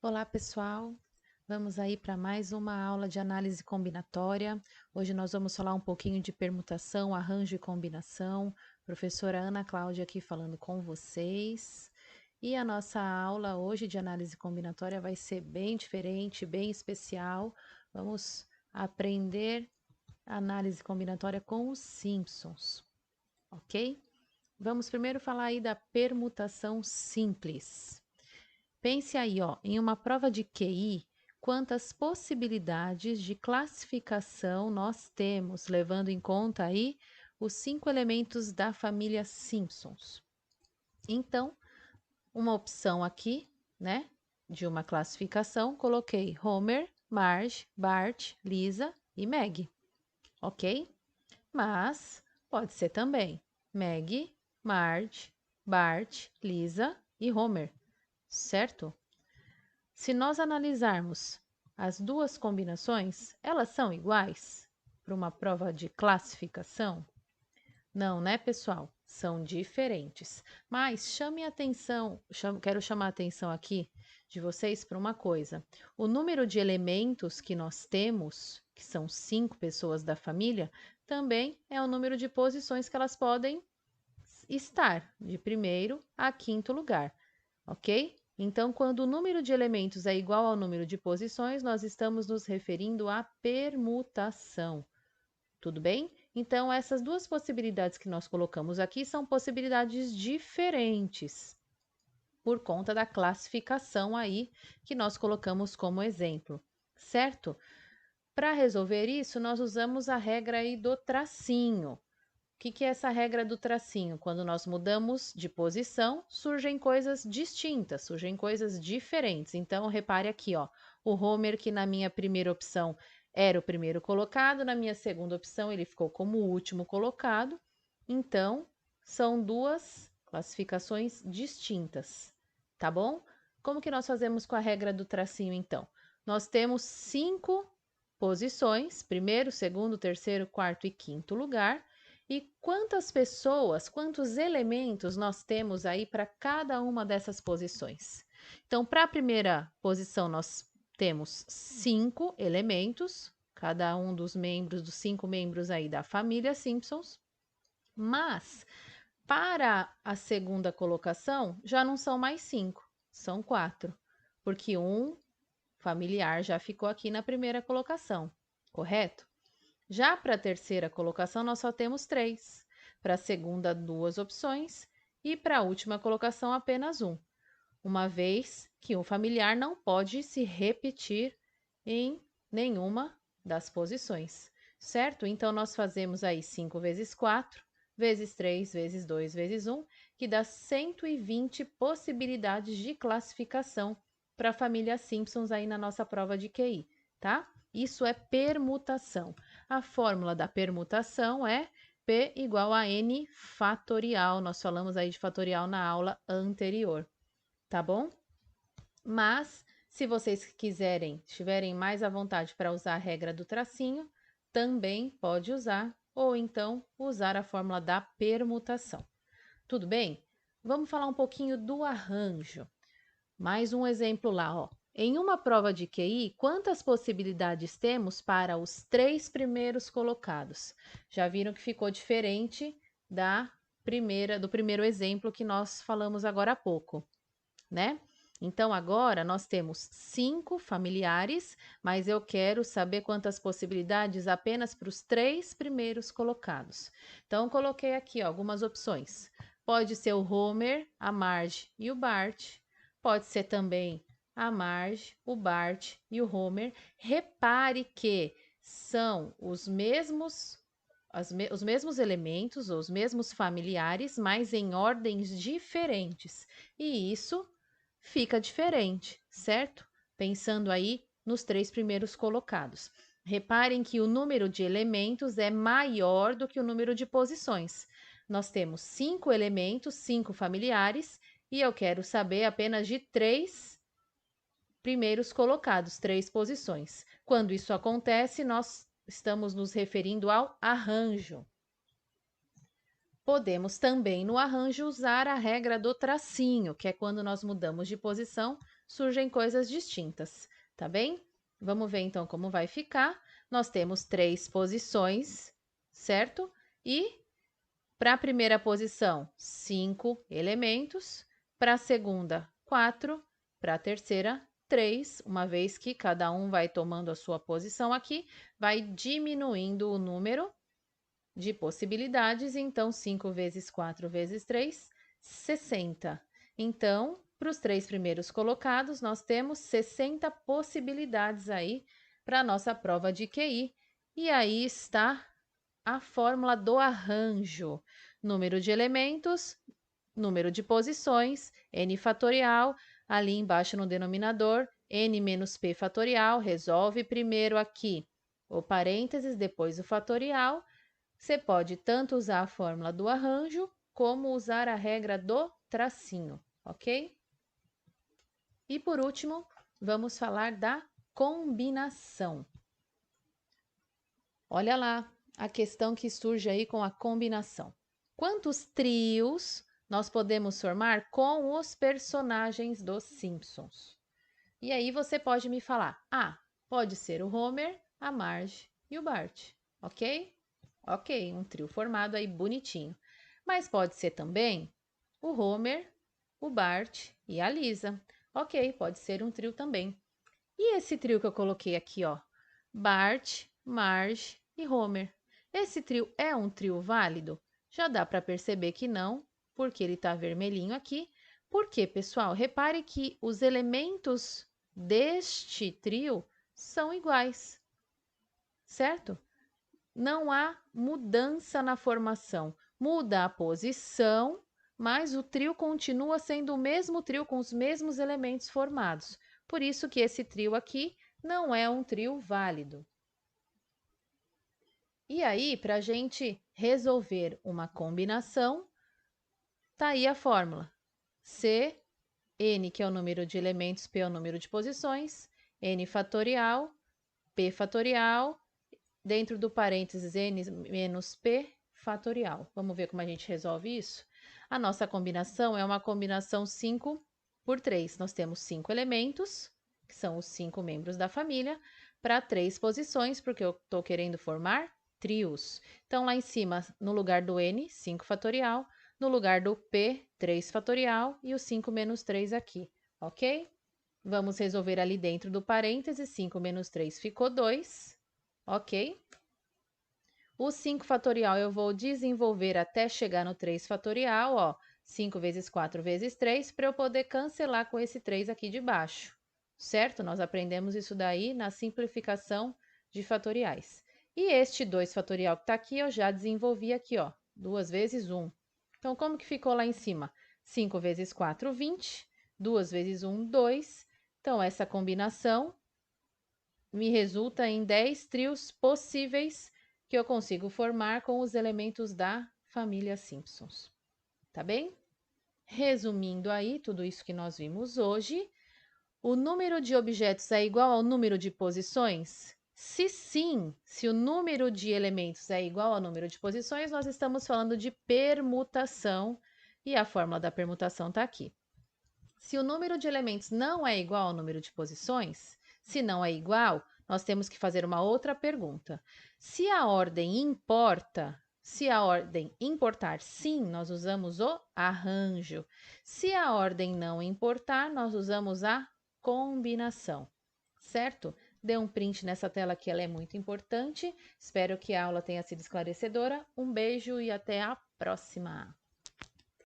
Olá, pessoal. Vamos aí para mais uma aula de análise combinatória. Hoje nós vamos falar um pouquinho de permutação, arranjo e combinação. Professora Ana Cláudia aqui falando com vocês. E a nossa aula hoje de análise combinatória vai ser bem diferente, bem especial. Vamos aprender análise combinatória com os Simpsons, ok? Vamos primeiro falar aí da permutação simples. Pense aí, ó, em uma prova de QI, quantas possibilidades de classificação nós temos, levando em conta aí os 5 elementos da família Simpsons. Então, uma opção aqui, né, de uma classificação, coloquei Homer, Marge, Bart, Lisa e Meg, ok? Mas pode ser também Meg, Marge, Bart, Lisa e Homer, certo? Se nós analisarmos as duas combinações, elas são iguais para uma prova de classificação? Não, né, pessoal? São diferentes. Mas chame a atenção, quero chamar a atenção aqui de vocês para uma coisa. O número de elementos que nós temos, que são 5 pessoas da família, também é o número de posições que elas podem estar, de primeiro a quinto lugar, ok? Então, quando o número de elementos é igual ao número de posições, nós estamos nos referindo à permutação. Tudo bem? Então, essas duas possibilidades que nós colocamos aqui são possibilidades diferentes, por conta da classificação aí que nós colocamos como exemplo, certo? Para resolver isso, nós usamos a regra aí do tracinho. O que é essa regra do tracinho? Quando nós mudamos de posição, surgem coisas distintas, surgem coisas diferentes. Então, repare aqui, ó, o Homer, que na minha primeira opção era o primeiro colocado, na minha segunda opção ele ficou como o último colocado. Então, são duas classificações distintas, tá bom? Como que nós fazemos com a regra do tracinho, então? Nós temos 5 posições, primeiro, segundo, terceiro, quarto e quinto lugar. E quantas pessoas, quantos elementos nós temos aí para cada uma dessas posições? Então, para a primeira posição, nós temos 5 elementos, cada um dos membros, dos 5 membros aí da família Simpsons, mas para a segunda colocação já não são mais 5, são 4, porque um familiar já ficou aqui na primeira colocação, correto? Já para a terceira colocação, nós só temos 3. Para a segunda, 2 opções. E para a última colocação, apenas uma vez que um familiar não pode se repetir em nenhuma das posições, certo? Então, nós fazemos aí 5 vezes 4, vezes 3, vezes 2, vezes 1, que dá 120 possibilidades de classificação para a família Simpsons aí na nossa prova de QI, tá? Isso é permutação. A fórmula da permutação é P igual a N fatorial. Nós falamos aí de fatorial na aula anterior, tá bom? Mas, se vocês quiserem, estiverem mais à vontade para usar a regra do tracinho, também pode usar, ou então usar a fórmula da permutação. Tudo bem? Vamos falar um pouquinho do arranjo. Mais um exemplo lá, ó. Em uma prova de QI, quantas possibilidades temos para os 3 primeiros colocados? Já viram que ficou diferente do primeiro exemplo que nós falamos agora há pouco, né? Então, agora nós temos 5 familiares, mas eu quero saber quantas possibilidades apenas para os 3 primeiros colocados. Então, coloquei aqui ó, algumas opções. Pode ser o Homer, a Marge e o Bart. Pode ser também a Marge, o Bart e o Homer. Repare que são os mesmos elementos, os mesmos familiares, mas em ordens diferentes. E isso fica diferente, certo? Pensando aí nos 3 primeiros colocados. Reparem que o número de elementos é maior do que o número de posições. Nós temos 5 elementos, 5 familiares, e eu quero saber apenas de 3 primeiros colocados, 3 posições. Quando isso acontece, nós estamos nos referindo ao arranjo. Podemos também, no arranjo, usar a regra do tracinho, que é quando nós mudamos de posição, surgem coisas distintas, tá bem? Vamos ver então como vai ficar. Nós temos 3 posições, certo? E para a primeira posição, 5 elementos. Para a segunda, 4. Para a terceira, 3. Uma vez que cada um vai tomando a sua posição aqui, vai diminuindo o número de possibilidades. Então, 5 vezes 4 vezes 3, 60. Então, para os 3 primeiros colocados, nós temos 60 possibilidades aí para a nossa prova de QI. E aí está a fórmula do arranjo. Número de elementos, número de posições, n fatorial, ali embaixo no denominador, n menos p fatorial, resolve primeiro aqui o parênteses, depois o fatorial. Você pode tanto usar a fórmula do arranjo, como usar a regra do tracinho, ok? E por último, vamos falar da combinação. Olha lá a questão que surge aí com a combinação. Quantos trios nós podemos formar com os personagens dos Simpsons? E aí você pode me falar, pode ser o Homer, a Marge e o Bart, ok? Ok, um trio formado aí bonitinho. Mas pode ser também o Homer, o Bart e a Lisa. Ok, pode ser um trio também. E esse trio que eu coloquei aqui, ó, Bart, Marge e Homer. Esse trio é um trio válido? Já dá para perceber que não, porque ele está vermelhinho aqui. Por quê, pessoal? Repare que os elementos deste trio são iguais, certo? Não há mudança na formação. Muda a posição, mas o trio continua sendo o mesmo trio com os mesmos elementos formados. Por isso que esse trio aqui não é um trio válido. E aí, para a gente resolver uma combinação, tá aí a fórmula. C, n, que é o número de elementos, p é o número de posições, n fatorial, p fatorial, dentro do parênteses n menos p fatorial. Vamos ver como a gente resolve isso? A nossa combinação é uma combinação 5 por 3. Nós temos 5 elementos, que são os 5 membros da família, para 3 posições, porque eu estou querendo formar trios. Então, lá em cima, no lugar do n, 5 fatorial, no lugar do p, 3 fatorial, e o 5 menos 3 aqui, ok? Vamos resolver ali dentro do parêntese, 5 menos 3 ficou 2, ok? O 5 fatorial eu vou desenvolver até chegar no 3 fatorial, ó, 5 vezes 4 vezes 3, para eu poder cancelar com esse 3 aqui de baixo, certo? Nós aprendemos isso daí na simplificação de fatoriais. E este 2 fatorial que está aqui, eu já desenvolvi aqui, ó, 2 vezes 1. Então, como que ficou lá em cima? 5 vezes 4, 20. 2 vezes 1, 2. Então, essa combinação me resulta em 10 trios possíveis que eu consigo formar com os elementos da família Simpsons. Tá bem? Resumindo aí tudo isso que nós vimos hoje, o número de objetos é igual ao número de posições? Se sim, se o número de elementos é igual ao número de posições, nós estamos falando de permutação e a fórmula da permutação está aqui. Se o número de elementos não é igual ao número de posições, se não é igual, nós temos que fazer uma outra pergunta. Se a ordem importa, se a ordem importar sim, nós usamos o arranjo. Se a ordem não importar, nós usamos a combinação, certo? Dê um print nessa tela que ela é muito importante. Espero que a aula tenha sido esclarecedora. Um beijo e até a próxima!